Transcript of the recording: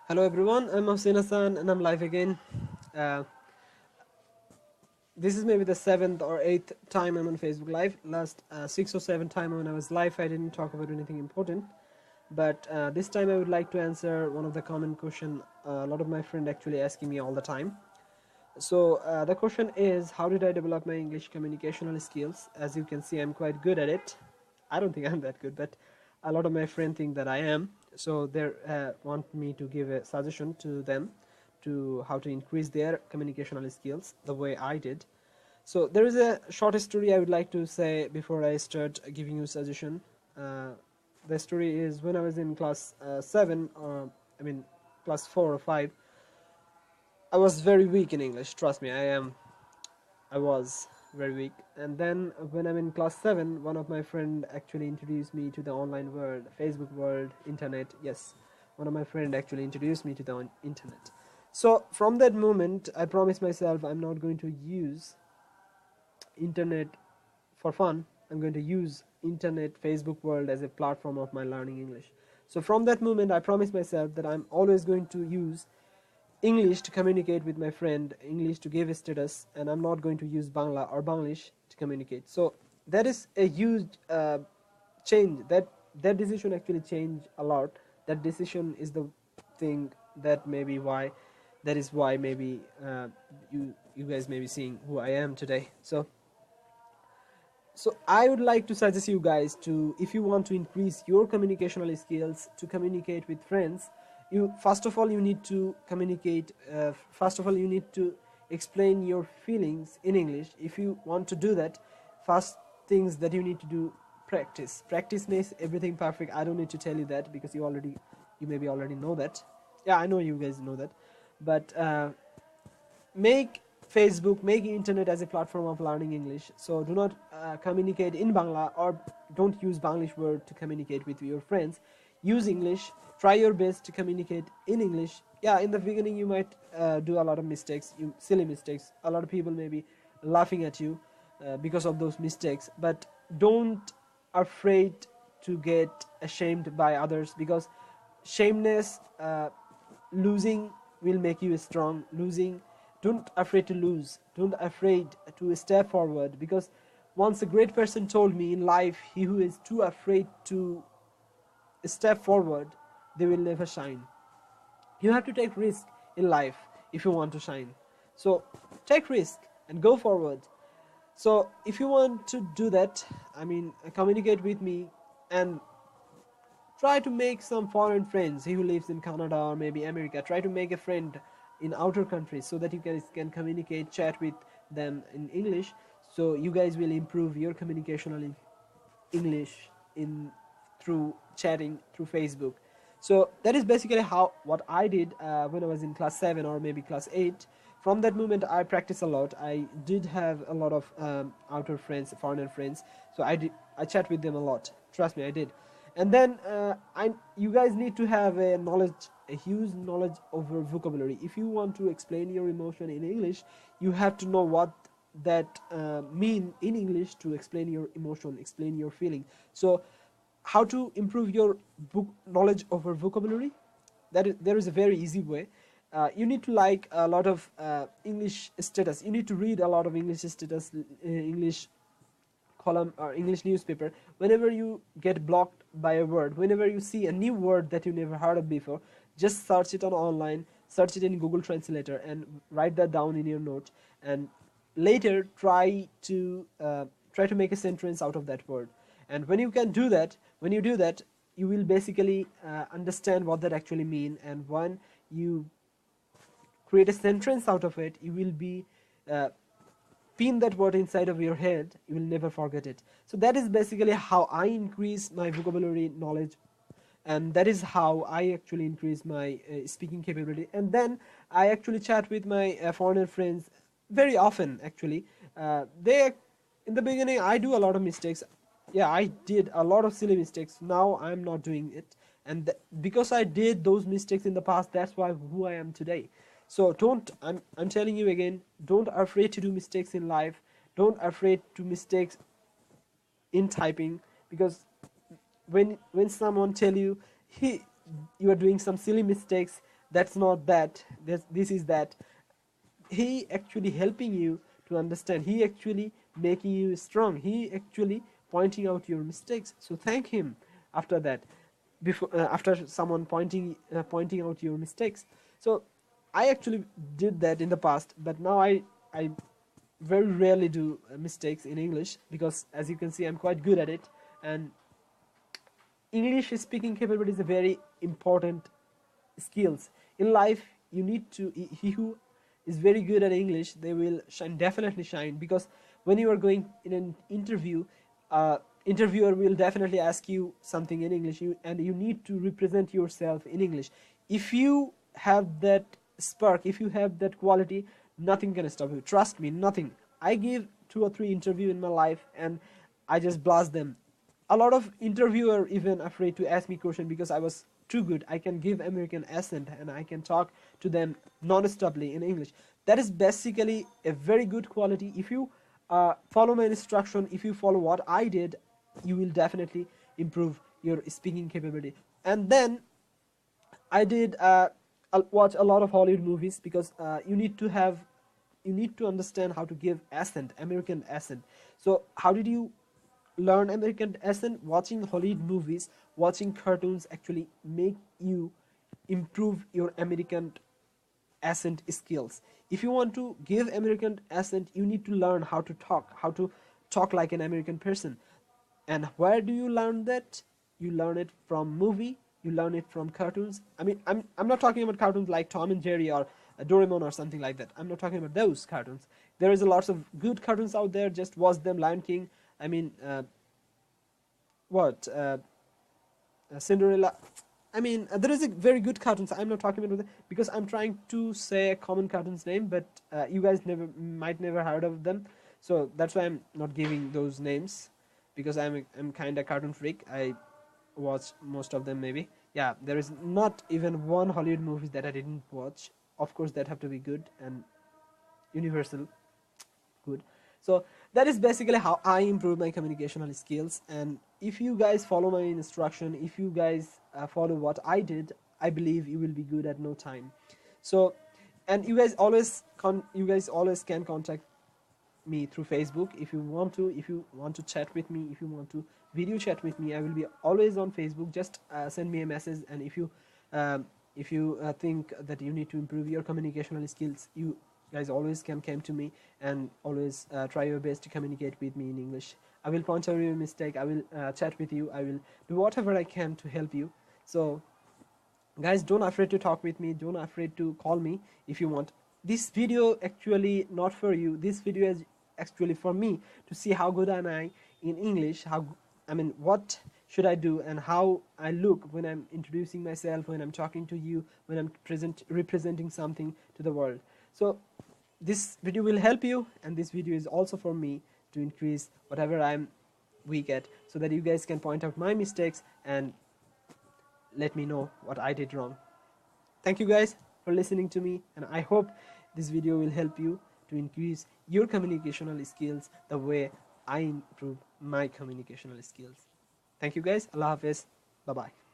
Hello everyone, I'm Hossein Hassan and I'm live again. Uh, this is maybe the 7th or 8th time I'm on Facebook Live. Last 6 or 7 times when I was live I didn't talk about anything important. But this time I would like to answer one of the common question a lot of my friends actually asking me all the time. So the question is, how did I develop my English communicational skills? As you can see, I'm quite good at it. I don't think I'm that good, but a lot of my friends think that I am. So they want me to give a suggestion to them to how to increase their communicational skills the way I did. So there is a short story I would like to say before I start giving you suggestion. Uh, the story is when I was in class 7, or I mean class 4 or 5. I was very weak in English. Trust me, I was very weak. And then when I'm in class 7, one of my friend actually introduced me to the online world, Facebook world, internet. Yes, one of my friend actually introduced me to the internet. So from that moment, I promised myself I'm not going to use internet for fun. I'm going to use internet, Facebook world as a platform of my learning English. So from that moment, I promised myself that I'm always going to use English to communicate with my friend, English to give a status, and I'm not going to use Bangla or Banglish to communicate. So that is a huge change. That decision actually changed a lot. That decision is the thing that maybe why, that is why maybe you guys may be seeing who I am today. So I would like to suggest you guys to, if you want to increase your communicational skills to communicate with friends, you first of all you need to communicate. First of all, you need to explain your feelings in English. If you want to do that, first things that you need to do, practice. Practice makes everything perfect. I don't need to tell you that because you maybe already know that. Yeah, I know you guys know that, but make Facebook, make internet as a platform of learning English. So do not communicate in Bangla, or don't use Banglish word to communicate with your friends. Use English. Try your best to communicate in English. Yeah, in the beginning you might do a lot of mistakes, silly mistakes. A lot of people may be laughing at you because of those mistakes. But don't afraid to get ashamed by others, because shameness, losing will make you strong. Losing, don't afraid to lose, don't afraid to step forward, because once a great person told me in life, he who is too afraid to step forward, they will never shine. You have to take risk in life if you want to shine. So take risk and go forward. So if you want to do that, I mean, communicate with me and try to make some foreign friends. He who lives in Canada or maybe America, try to make a friend in outer countries so that you guys can communicate, chat with them in English. So you guys will improve your communicational English in through chatting through Facebook. So that is basically how what I did when I was in class 7 or maybe class 8. From that moment, I practiced a lot. I did have a lot of outer friends, foreigner friends. So I chat with them a lot. Trust me, I did. And then you guys need to have a huge knowledge over vocabulary. If you want to explain your emotion in English, you have to know what that mean in English to explain your emotion, explain your feeling. So how to improve your book knowledge over vocabulary? There is a very easy way. You need to like a lot of English status. You need to read a lot of English status, English column or English newspaper. Whenever you get blocked by a word, whenever you see a new word that you never heard of before, just search it on online, search it in Google Translator, and write that down in your note. And later try to make a sentence out of that word. And when you can do that, when you do that, you will basically understand what that actually mean. And when you create a sentence out of it, you will be pin that word inside of your head. You will never forget it. So that is basically how I increase my vocabulary knowledge, and that is how I actually increase my speaking capability. And then I actually chat with my foreigner friends very often. Actually, they in the beginning I do a lot of mistakes. Yeah, I did a lot of silly mistakes. Now I'm not doing it, and because I did those mistakes in the past, that's why who I am today. So don't, I'm telling you again, don't afraid to do mistakes in life. Don't afraid to mistakes in typing, because when someone tell you he you are doing some silly mistakes, that's not that, this is that. He actually helping you to understand, he actually making you strong, he actually pointing out your mistakes. So thank him after that, before after someone pointing out your mistakes. So I actually did that in the past, but now I very rarely do mistakes in English, because as you can see I'm quite good at it. And English speaking capability is a very important skills in life. You need to, he who is very good at English, they will shine, definitely shine, because when you are going in an interview, interviewer will definitely ask you something in English, and you need to represent yourself in English. If you have that spark, if you have that quality, nothing can stop you, trust me, nothing. I gave 2 or 3 interview in my life, and I just blast them. A lot of interviewer even afraid to ask me question, because I was too good. I can give American accent, and I can talk to them non-stoply in English. That is basically a very good quality. If you follow my instruction, if you follow what I did, you will definitely improve your speaking capability. And then I did watch a lot of Hollywood movies, because you need to understand how to give accent, American accent. So how did you learn American accent? Watching Hollywood movies, watching cartoons actually make you improve your American accent skills. If you want to give American accent, you need to learn how to talk like an American person. And where do you learn that? You learn it from movie, you learn it from cartoons. I mean, I'm not talking about cartoons like Tom and Jerry or Doraemon or something like that. I'm not talking about those cartoons. There is a lots of good cartoons out there, just watch them. Lion King, I mean, what Cinderella. I mean, there is a very good cartoons. I'm not talking about that, because I'm trying to say a common cartoon's name, but you guys might never heard of them. So that's why I'm not giving those names, because I'm kind of cartoon freak. I watch most of them maybe. Yeah, there is not even one Hollywood movie that I didn't watch. Of course, that have to be good and universal good. So that is basically how I improve my communicational skills. And if you guys follow my instruction, if you guys follow what I did, I believe you will be good at no time. So, and you guys always can contact me through Facebook if you want to. If you want to chat with me, if you want to video chat with me, I will be always on Facebook. Just send me a message. And if you think that you need to improve your communicational skills, you guys always can come to me, and always try your best to communicate with me in English. I will point out your mistake, I will chat with you, I will do whatever I can to help you. So guys, don't afraid to talk with me, don't afraid to call me if you want. This video actually not for you, this video is actually for me to see how good am I in English, what should I do, and how I look when I'm introducing myself, when I'm talking to you, when I'm representing something to the world. So this video will help you, and this video is also for me to increase whatever I'm weak at, so that you guys can point out my mistakes and let me know what I did wrong. Thank you guys for listening to me, and I hope this video will help you to increase your communicational skills the way I improve my communicational skills. Thank you guys. Allah Hafiz. Bye bye.